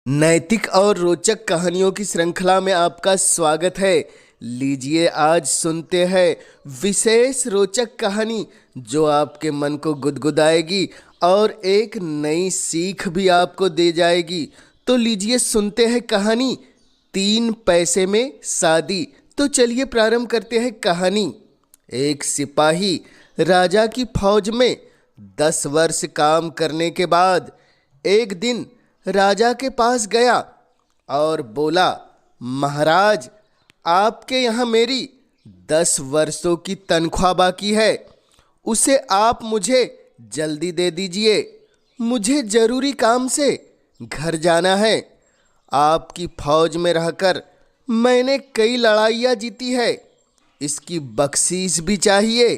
नैतिक और रोचक कहानियों की श्रृंखला में आपका स्वागत है। लीजिए आज सुनते हैं विशेष रोचक कहानी जो आपके मन को गुदगुदाएगी और एक नई सीख भी आपको दे जाएगी। तो लीजिए सुनते हैं कहानी 3 पैसे में शादी। तो चलिए प्रारंभ करते हैं कहानी। एक सिपाही राजा की फौज में 10 वर्ष काम करने के बाद एक दिन राजा के पास गया और बोला, महाराज, आपके यहाँ मेरी 10 वर्षों की तनख्वाह बाकी है, उसे आप मुझे जल्दी दे दीजिए। मुझे जरूरी काम से घर जाना है। आपकी फौज में रहकर मैंने कई लड़ाइयाँ जीती है, इसकी बख्शीश भी चाहिए।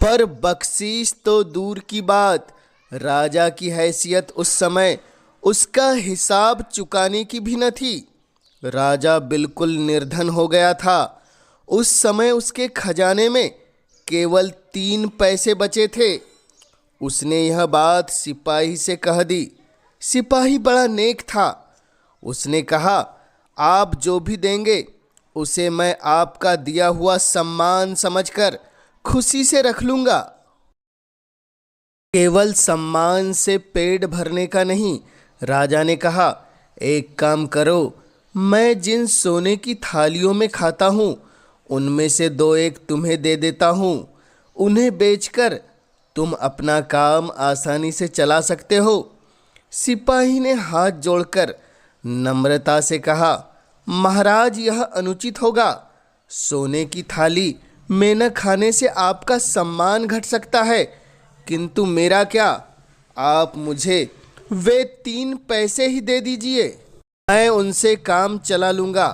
पर बख्शीश तो दूर की बात, राजा की हैसियत उस समय उसका हिसाब चुकाने की भी न थी। राजा बिल्कुल निर्धन हो गया था। उस समय उसके खजाने में केवल 3 पैसे बचे थे। उसने यह बात सिपाही से कह दी। सिपाही बड़ा नेक था। उसने कहा, आप जो भी देंगे उसे मैं आपका दिया हुआ सम्मान समझकर खुशी से रख लूँगा। केवल सम्मान से पेट भरने का नहीं, राजा ने कहा, एक काम करो, मैं जिन सोने की थालियों में खाता हूँ उनमें से 2-1 तुम्हें दे देता हूँ। उन्हें बेचकर तुम अपना काम आसानी से चला सकते हो। सिपाही ने हाथ जोड़कर नम्रता से कहा, महाराज, यह अनुचित होगा। सोने की थाली में न खाने से आपका सम्मान घट सकता है, किंतु मेरा क्या, आप मुझे वे 3 पैसे ही दे दीजिए, मैं उनसे काम चला लूँगा।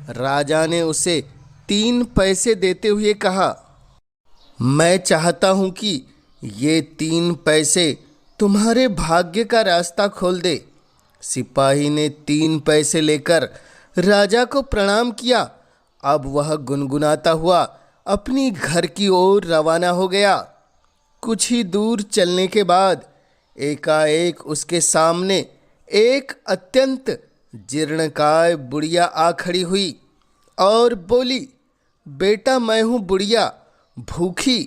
राजा ने उसे 3 पैसे देते हुए कहा, मैं चाहता हूँ कि ये 3 पैसे तुम्हारे भाग्य का रास्ता खोल दे। सिपाही ने 3 पैसे लेकर राजा को प्रणाम किया। अब वह गुनगुनाता हुआ अपनी घर की ओर रवाना हो गया। कुछ ही दूर चलने के बाद एकाएक उसके सामने एक अत्यंत जीर्णकाय बुढ़िया आ खड़ी हुई और बोली, बेटा, मैं हूँ बुढ़िया, भूखी,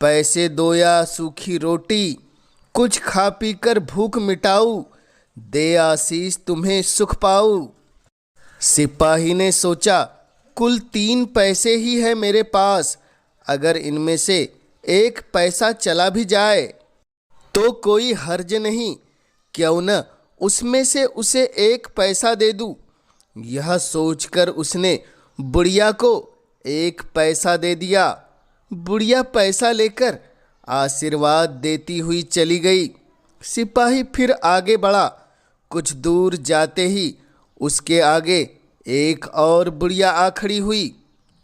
पैसे दो या सूखी रोटी, कुछ खा पी कर भूख मिटाऊँ, दे आशीष तुम्हें सुख पाऊँ। सिपाही ने सोचा, कुल 3 पैसे ही है मेरे पास, अगर इनमें से 1 पैसा चला भी जाए तो कोई हर्ज नहीं, क्यों न उसमें से उसे 1 पैसा दे दूं। यह सोचकर उसने बुढ़िया को 1 पैसा दे दिया। बुढ़िया पैसा लेकर आशीर्वाद देती हुई चली गई। सिपाही फिर आगे बढ़ा। कुछ दूर जाते ही उसके आगे एक और बुढ़िया आ खड़ी हुई।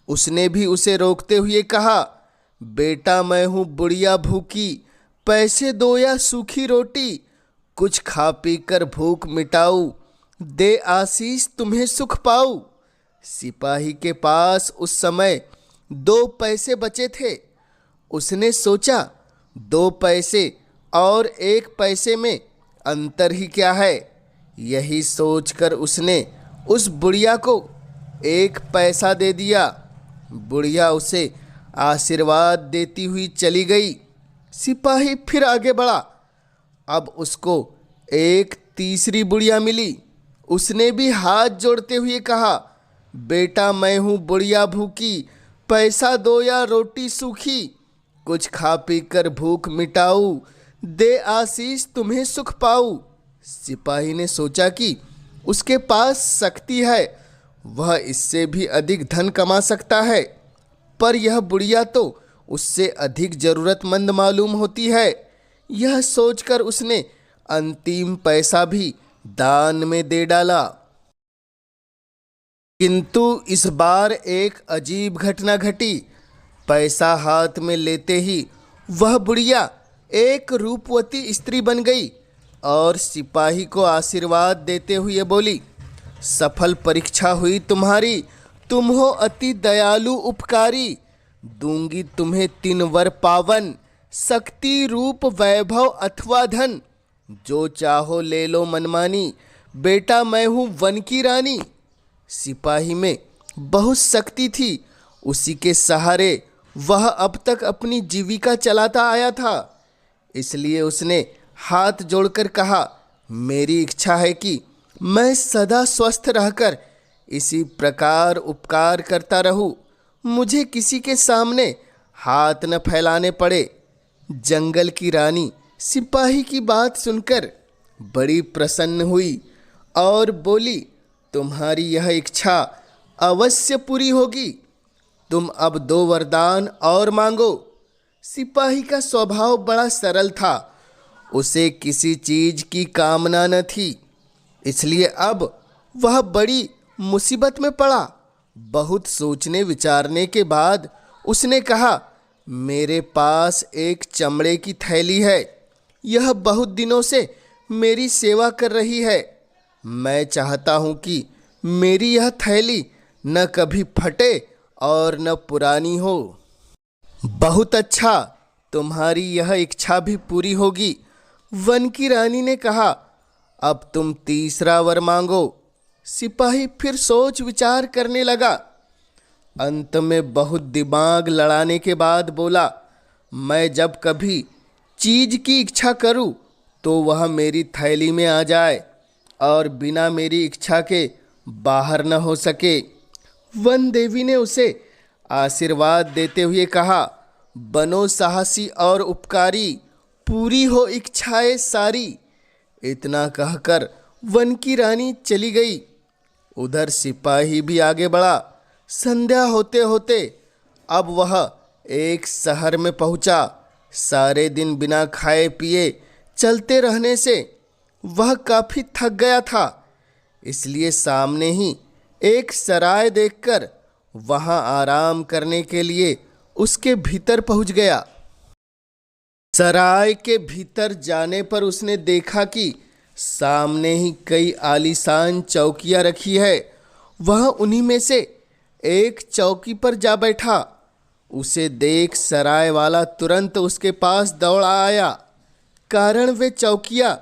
उसने भी उसे रोकते हुए कहा, बेटा, मैं हूँ बुढ़िया भूखी, पैसे दो या सूखी रोटी, कुछ खा पी कर भूख मिटाऊँ, दे आशीष तुम्हें सुख पाऊँ। सिपाही के पास उस समय 2 पैसे बचे थे। उसने सोचा, 2 पैसे और 1 पैसे में अंतर ही क्या है। यही सोचकर उसने उस बुढ़िया को 1 पैसा दे दिया। बुढ़िया उसे आशीर्वाद देती हुई चली गई। सिपाही फिर आगे बढ़ा। अब उसको एक तीसरी बुढ़िया मिली। उसने भी हाथ जोड़ते हुए कहा, बेटा, मैं हूँ बुढ़िया भूखी, पैसा दो या रोटी सूखी, कुछ खा पी कर भूख मिटाऊँ, दे आशीष तुम्हें सुख पाऊँ। सिपाही ने सोचा कि उसके पास शक्ति है, वह इससे भी अधिक धन कमा सकता है, पर यह बुढ़िया तो उससे अधिक ज़रूरतमंद मालूम होती है। यह सोचकर उसने अंतिम पैसा भी दान में दे डाला। किंतु इस बार एक अजीब घटना घटी। पैसा हाथ में लेते ही वह बुढ़िया एक रूपवती स्त्री बन गई और सिपाही को आशीर्वाद देते हुए बोली, सफल परीक्षा हुई तुम्हारी, तुम हो अति दयालु उपकारी, दूंगी तुम्हें 3 वर पावन, शक्ति, रूप, वैभव अथवा धन, जो चाहो ले लो मनमानी, बेटा मैं हूँ वन की रानी। सिपाही में बहुत शक्ति थी, उसी के सहारे वह अब तक अपनी जीविका चलाता आया था। इसलिए उसने हाथ जोड़कर कहा, मेरी इच्छा है कि मैं सदा स्वस्थ रहकर इसी प्रकार उपकार करता रहूं, मुझे किसी के सामने हाथ न फैलाने पड़े। जंगल की रानी सिपाही की बात सुनकर बड़ी प्रसन्न हुई और बोली, तुम्हारी यह इच्छा अवश्य पूरी होगी। तुम अब 2 वरदान और मांगो। सिपाही का स्वभाव बड़ा सरल था, उसे किसी चीज की कामना न थी, इसलिए अब वह बड़ी मुसीबत में पड़ा। बहुत सोचने विचारने के बाद उसने कहा, मेरे पास एक चमड़े की थैली है, यह बहुत दिनों से मेरी सेवा कर रही है। मैं चाहता हूँ कि मेरी यह थैली न कभी फटे और न पुरानी हो। बहुत अच्छा, तुम्हारी यह इच्छा भी पूरी होगी। वन की रानी ने कहा, अब तुम तीसरा वर मांगो। सिपाही फिर सोच विचार करने लगा। अंत में बहुत दिमाग लड़ाने के बाद बोला, मैं जब कभी चीज की इच्छा करूं तो वह मेरी थैली में आ जाए और बिना मेरी इच्छा के बाहर न हो सके। वन देवी ने उसे आशीर्वाद देते हुए कहा, बनो साहसी और उपकारी, पूरी हो इच्छाएं सारी। इतना कहकर वन की रानी चली गई। उधर सिपाही भी आगे बढ़ा। संध्या होते होते अब वह एक शहर में पहुंचा। सारे दिन बिना खाए पिए चलते रहने से वह काफी थक गया था, इसलिए सामने ही एक सराय देखकर वहां आराम करने के लिए उसके भीतर पहुंच गया। सराय के भीतर जाने पर उसने देखा कि सामने ही कई आलीशान चौकियां रखी है। वह उन्हीं में से एक चौकी पर जा बैठा। उसे देख सराय वाला तुरंत उसके पास दौड़ आया, कारण वे चौकियां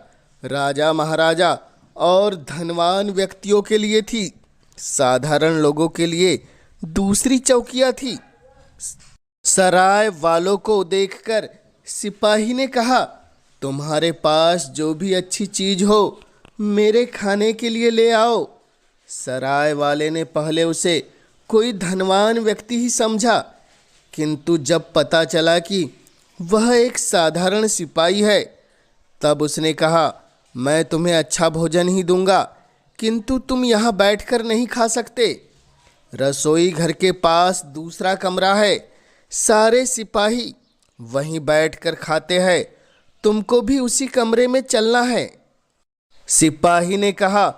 राजा महाराजा और धनवान व्यक्तियों के लिए थी, साधारण लोगों के लिए दूसरी चौकियां थी। सराय वालों को देखकर सिपाही ने कहा, तुम्हारे पास जो भी अच्छी चीज हो मेरे खाने के लिए ले आओ। सराय वाले ने पहले उसे कोई धनवान व्यक्ति ही समझा, किंतु जब पता चला कि वह एक साधारण सिपाही है, तब उसने कहा, मैं तुम्हें अच्छा भोजन ही दूंगा, किंतु तुम यहाँ बैठकर नहीं खा सकते। रसोई घर के पास दूसरा कमरा है, सारे सिपाही वहीं बैठकर खाते हैं, तुमको भी उसी कमरे में चलना है। सिपाही ने कहा,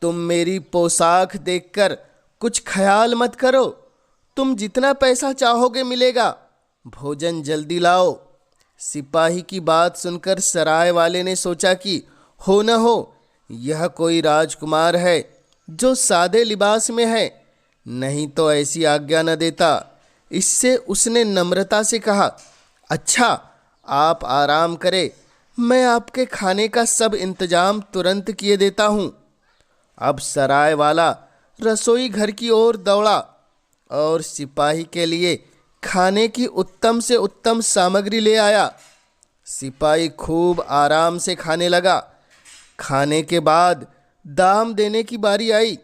तुम मेरी पोशाक देखकर कुछ ख्याल मत करो, तुम जितना पैसा चाहोगे मिलेगा, भोजन जल्दी लाओ। सिपाही की बात सुनकर सराय वाले ने सोचा कि हो न हो यह कोई राजकुमार है जो सादे लिबास में है, नहीं तो ऐसी आज्ञा न देता। इससे उसने नम्रता से कहा, अच्छा आप आराम करें, मैं आपके खाने का सब इंतजाम तुरंत किए देता हूँ। अब सराय वाला रसोई घर की ओर दौड़ा और सिपाही के लिए खाने की उत्तम से उत्तम सामग्री ले आया। सिपाही खूब आराम से खाने लगा। खाने के बाद दाम देने की बारी आई।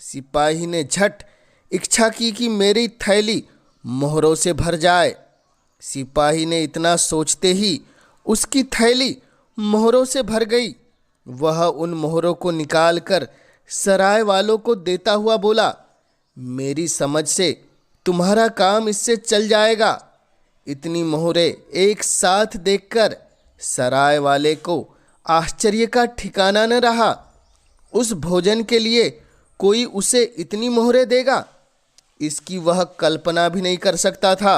सिपाही ने झट इच्छा की कि मेरी थैली मोहरों से भर जाए। सिपाही ने इतना सोचते ही उसकी थैली मोहरों से भर गई। वह उन मोहरों को निकालकर सराय वालों को देता हुआ बोला, मेरी समझ से तुम्हारा काम इससे चल जाएगा। इतनी मोहरें एक साथ देखकर सराय वाले को आश्चर्य का ठिकाना न रहा। उस भोजन के लिए कोई उसे इतनी मोहरें देगा, इसकी वह कल्पना भी नहीं कर सकता था।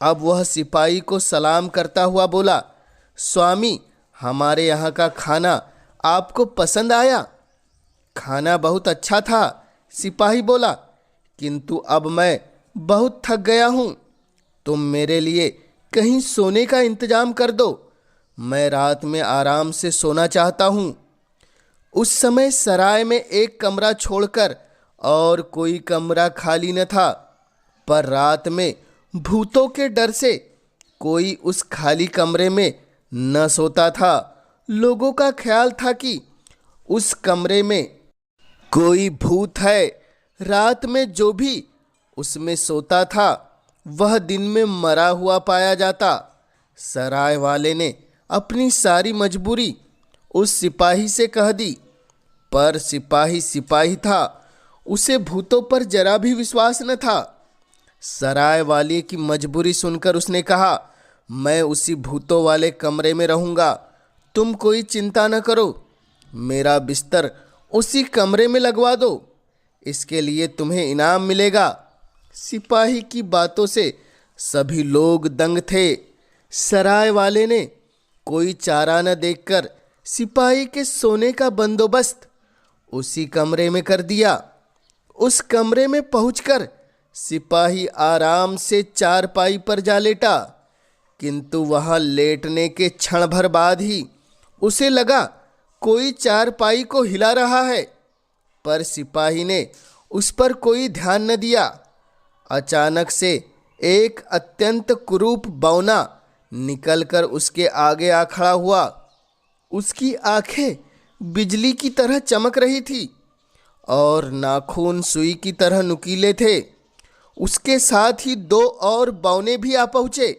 अब वह सिपाही को सलाम करता हुआ बोला, स्वामी, हमारे यहाँ का खाना आपको पसंद आया? खाना बहुत अच्छा था, सिपाही बोला, किंतु अब मैं बहुत थक गया हूँ। तुम मेरे लिए कहीं सोने का इंतजाम कर दो, मैं रात में आराम से सोना चाहता हूँ। उस समय सराय में एक कमरा छोड़कर और कोई कमरा खाली न था, पर रात में भूतों के डर से कोई उस खाली कमरे में न सोता था। लोगों का ख्याल था कि उस कमरे में कोई भूत है। रात में जो भी उसमें सोता था वह दिन में मरा हुआ पाया जाता। सराय वाले ने अपनी सारी मजबूरी उस सिपाही से कह दी, पर सिपाही सिपाही था, उसे भूतों पर जरा भी विश्वास न था। सराय वाले की मजबूरी सुनकर उसने कहा, मैं उसी भूतों वाले कमरे में रहूंगा, तुम कोई चिंता न करो, मेरा बिस्तर उसी कमरे में लगवा दो, इसके लिए तुम्हें इनाम मिलेगा। सिपाही की बातों से सभी लोग दंग थे। सराय वाले ने कोई चारा न देखकर सिपाही के सोने का बंदोबस्त उसी कमरे में कर दिया। उस कमरे में पहुंचकर सिपाही आराम से चारपाई पर जा लेटा, किंतु वहां लेटने के क्षण भर बाद ही उसे लगा कोई चारपाई को हिला रहा है, पर सिपाही ने उस पर कोई ध्यान न दिया। अचानक से एक अत्यंत कुरूप बौना निकलकर उसके आगे आ खड़ा हुआ। उसकी आंखें बिजली की तरह चमक रही थी और नाखून सुई की तरह नुकीले थे। उसके साथ ही दो और बौने भी आ पहुंचे,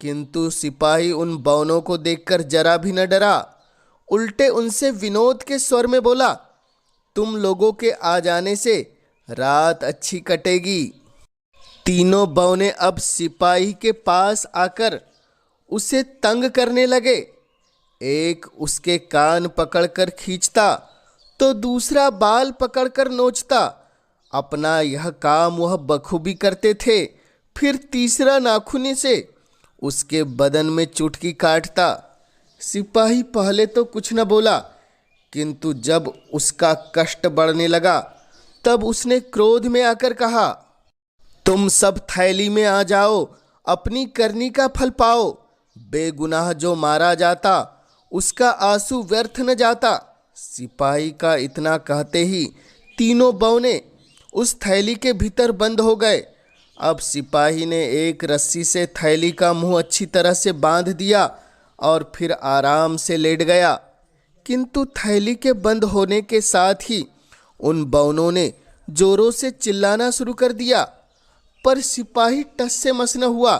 किंतु सिपाही उन बौनों को देखकर जरा भी न डरा, उल्टे उनसे विनोद के स्वर में बोला, तुम लोगों के आ जाने से रात अच्छी कटेगी। तीनों बौने अब सिपाही के पास आकर उसे तंग करने लगे। एक उसके कान पकड़कर खींचता तो दूसरा बाल पकड़कर नोचता। अपना यह काम वह बखूबी करते थे। फिर तीसरा नाखूनी से उसके बदन में चुटकी काटता। सिपाही पहले तो कुछ न बोला, किंतु जब उसका कष्ट बढ़ने लगा तब उसने क्रोध में आकर कहा, तुम सब थैली में आ जाओ, अपनी करनी का फल पाओ। बेगुनाह जो मारा जाता उसका आंसू व्यर्थ न जाता। सिपाही का इतना कहते ही तीनों बौने उस थैली के भीतर बंद हो गए। अब सिपाही ने एक रस्सी से थैली का मुंह अच्छी तरह से बांध दिया और फिर आराम से लेट गया, किंतु थैली के बंद होने के साथ ही उन बौनों ने जोरों से चिल्लाना शुरू कर दिया, पर सिपाही टस से मस न हुआ।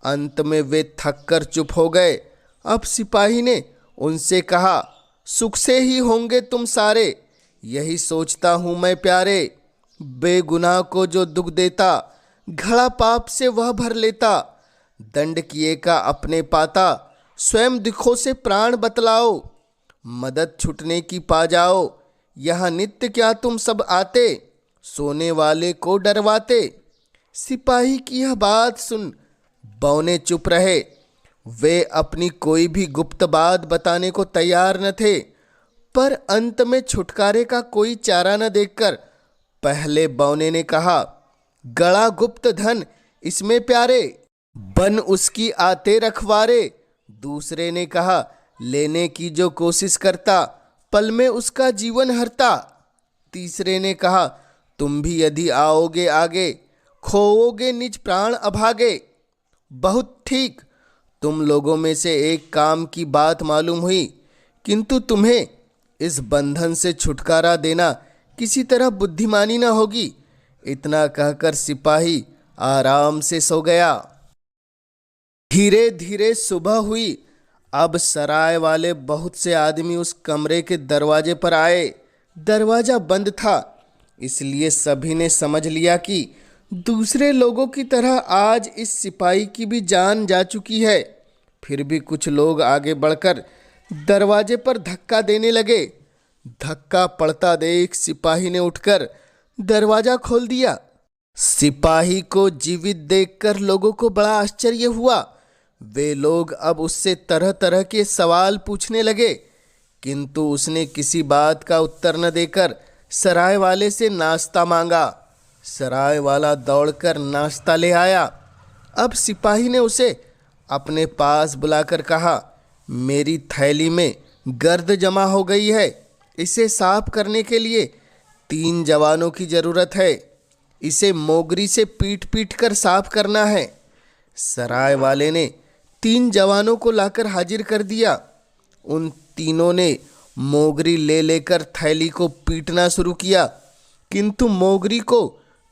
अंत में वे थक कर चुप हो गए। अब सिपाही ने उनसे कहा, सुख से ही होंगे तुम सारे, यही सोचता हूँ मैं प्यारे। बेगुनाह को जो दुख देता, घड़ा पाप से वह भर लेता। दंड किए का अपने पाता, स्वयं दुखों से प्राण बतलाओ। मदद छुटने की पा जाओ, यहाँ नित्य क्या तुम सब आते, सोने वाले को डरवाते। सिपाही की यह बात सुन बौने चुप रहे। वे अपनी कोई भी गुप्त बात बताने को तैयार न थे, पर अंत में छुटकारे का कोई चारा न देखकर पहले बौने ने कहा, गड़ा गुप्त धन इसमें प्यारे, बन उसकी आते रखवारे। दूसरे ने कहा, लेने की जो कोशिश करता, पल में उसका जीवन हरता। तीसरे ने कहा, तुम भी यदि आओगे आगे, खोओगे निज प्राण अभागे। बहुत ठीक, तुम लोगों में से एक काम की बात मालूम हुई, किंतु तुम्हें इस बंधन से छुटकारा देना किसी तरह बुद्धिमानी न होगी। इतना कहकर सिपाही आराम से सो गया। धीरे धीरे सुबह हुई। अब सराय वाले बहुत से आदमी उस कमरे के दरवाजे पर आए। दरवाजा बंद था, इसलिए सभी ने समझ लिया कि दूसरे लोगों की तरह आज इस सिपाही की भी जान जा चुकी है। फिर भी कुछ लोग आगे बढ़कर दरवाजे पर धक्का देने लगे। धक्का पड़ता देख सिपाही ने उठकर दरवाजा खोल दिया। सिपाही को जीवित देखकर लोगों को बड़ा आश्चर्य हुआ। वे लोग अब उससे तरह तरह के सवाल पूछने लगे, किंतु उसने किसी बात का उत्तर न देकर सराय वाले से नाश्ता मांगा। सराय वाला दौड़कर नाश्ता ले आया। अब सिपाही ने उसे अपने पास बुलाकर कहा, मेरी थैली में गर्द जमा हो गई है, इसे साफ करने के लिए 3 जवानों की जरूरत है। इसे मोगरी से पीट पीट कर साफ करना है। सराय वाले ने 3 जवानों को लाकर हाजिर कर दिया। उन तीनों ने मोगरी ले लेकर थैली को पीटना शुरू किया, किंतु मोगरी को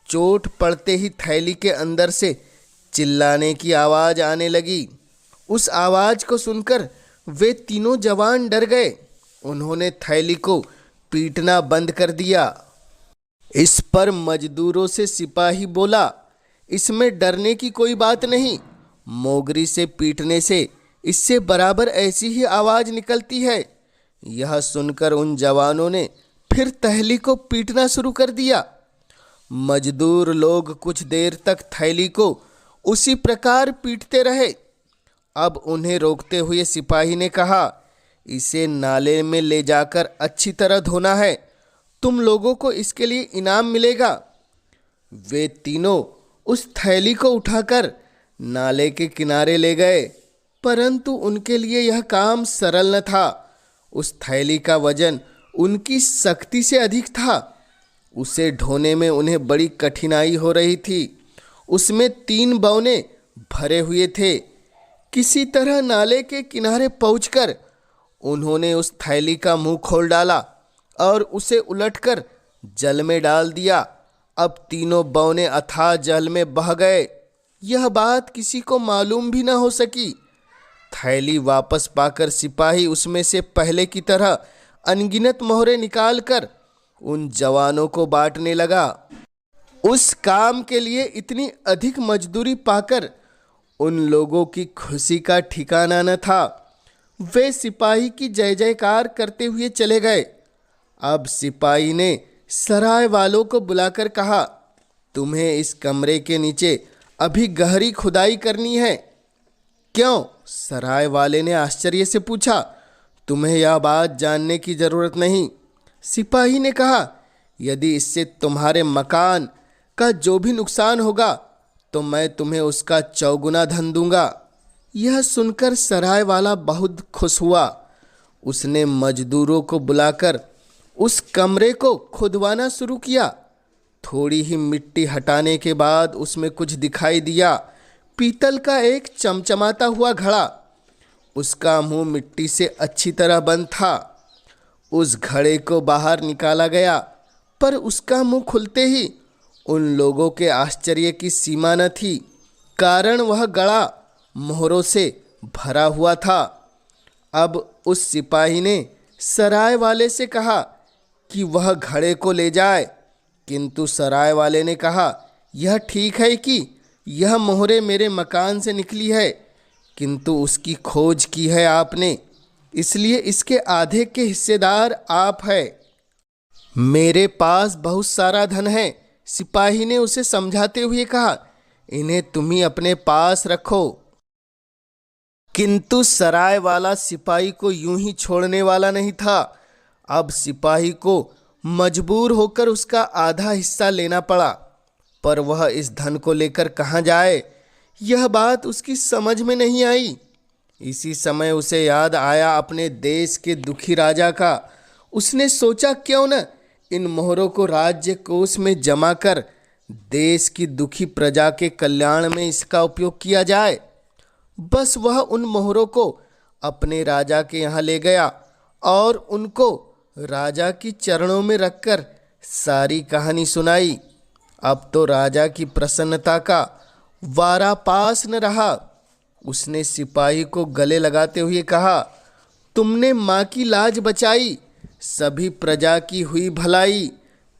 चोट पड़ते ही थैली के अंदर से चिल्लाने की आवाज़ आने लगी। उस आवाज़ को सुनकर वे तीनों जवान डर गए। उन्होंने थैली को पीटना बंद कर दिया। इस पर मजदूरों से सिपाही बोला, इसमें डरने की कोई बात नहीं। मोगरी से पीटने से इससे बराबर ऐसी ही आवाज़ निकलती है। यह सुनकर उन जवानों ने फिर थैली को पीटना शुरू कर दिया। मजदूर लोग कुछ देर तक थैली को उसी प्रकार पीटते रहे। अब उन्हें रोकते हुए सिपाही ने कहा, इसे नाले में ले जाकर अच्छी तरह धोना है। तुम लोगों को इसके लिए इनाम मिलेगा। वे तीनों उस थैली को उठाकर नाले के किनारे ले गए, परंतु उनके लिए यह काम सरल न था। उस थैली का वजन उनकी शक्ति से अधिक था। उसे ढोने में उन्हें बड़ी कठिनाई हो रही थी। उसमें 3 बौने भरे हुए थे। किसी तरह नाले के किनारे पहुंचकर उन्होंने उस थैली का मुंह खोल डाला और उसे उलटकर जल में डाल दिया। अब तीनों बौने अथाह जल में बह गए। यह बात किसी को मालूम भी न हो सकी। थैली वापस पाकर सिपाही उसमें से पहले की तरह अनगिनत मोहरे निकालकर उन जवानों को बांटने लगा। उस काम के लिए इतनी अधिक मजदूरी पाकर उन लोगों की खुशी का ठिकाना न था। वे सिपाही की जय जयकार करते हुए चले गए। अब सिपाही ने सराय वालों को बुलाकर कहा, तुम्हें इस कमरे के नीचे अभी गहरी खुदाई करनी है। क्यों? सराय वाले ने आश्चर्य से पूछा। तुम्हें यह बात जानने की जरूरत नहीं। सिपाही ने कहा, यदि इससे तुम्हारे मकान का जो भी नुकसान होगा तो मैं तुम्हें उसका चौगुना धन दूंगा। यह सुनकर सराय वाला बहुत खुश हुआ। उसने मजदूरों को बुलाकर उस कमरे को खुदवाना शुरू किया। थोड़ी ही मिट्टी हटाने के बाद उसमें कुछ दिखाई दिया। पीतल का एक चमचमाता हुआ घड़ा। उसका मुंह मिट्टी से अच्छी तरह बंद था। उस घड़े को बाहर निकाला गया, पर उसका मुंह खुलते ही उन लोगों के आश्चर्य की सीमा न थी, कारण वह घड़ा मोहरों से भरा हुआ था। अब उस सिपाही ने सराय वाले से कहा कि वह घड़े को ले जाए, किंतु सराय वाले ने कहा, यह ठीक है कि यह मोहरे मेरे मकान से निकली है, किंतु उसकी खोज की है आपने, इसलिए इसके आधे के हिस्सेदार आप है। मेरे पास बहुत सारा धन है। सिपाही ने उसे समझाते हुए कहा, इन्हें तुम ही अपने पास रखो। किंतु सराय वाला सिपाही को यूं ही छोड़ने वाला नहीं था। अब सिपाही को मजबूर होकर उसका आधा हिस्सा लेना पड़ा, पर वह इस धन को लेकर कहाँ जाए, यह बात उसकी समझ में नहीं आई। इसी समय उसे याद आया अपने देश के दुखी राजा का। उसने सोचा, क्यों न इन मोहरों को राज्य कोष में जमा कर देश की दुखी प्रजा के कल्याण में इसका उपयोग किया जाए। बस वह उन मोहरों को अपने राजा के यहाँ ले गया और उनको राजा की चरणों में रखकर सारी कहानी सुनाई। अब तो राजा की प्रसन्नता का वारा पास न रहा। उसने सिपाही को गले लगाते हुए कहा, तुमने माँ की लाज बचाई, सभी प्रजा की हुई भलाई,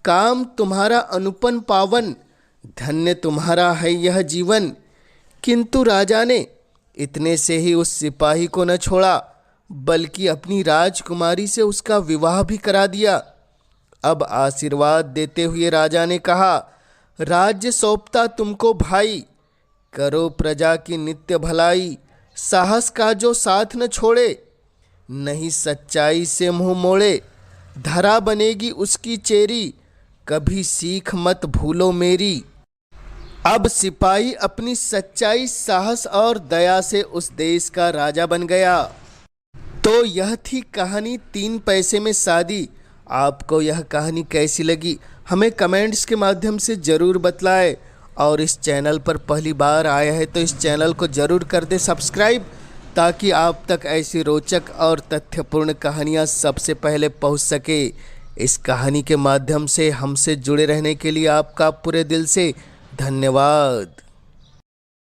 काम तुम्हारा अनुपन पावन, धन्य तुम्हारा है यह जीवन। किंतु राजा ने इतने से ही उस सिपाही को न छोड़ा, बल्कि अपनी राजकुमारी से उसका विवाह भी करा दिया। अब आशीर्वाद देते हुए राजा ने कहा, राज्य सौंपता तुमको भाई, करो प्रजा की नित्य भलाई, साहस का जो साथ न छोड़े, नहीं सच्चाई से मुंह मोड़े, धरा बनेगी उसकी चेरी, कभी सीख मत भूलो मेरी। अब सिपाही अपनी सच्चाई, साहस और दया से उस देश का राजा बन गया। तो यह थी कहानी 3 पैसे में शादी आपको यह कहानी कैसी लगी हमें कमेंट्स के माध्यम से ज़रूर बतलाएं। और इस चैनल पर पहली बार आया है तो इस चैनल को ज़रूर कर दे सब्सक्राइब, ताकि आप तक ऐसी रोचक और तथ्यपूर्ण कहानियाँ सबसे पहले पहुँच सके। इस कहानी के माध्यम से हमसे जुड़े रहने के लिए आपका पूरे दिल से धन्यवाद।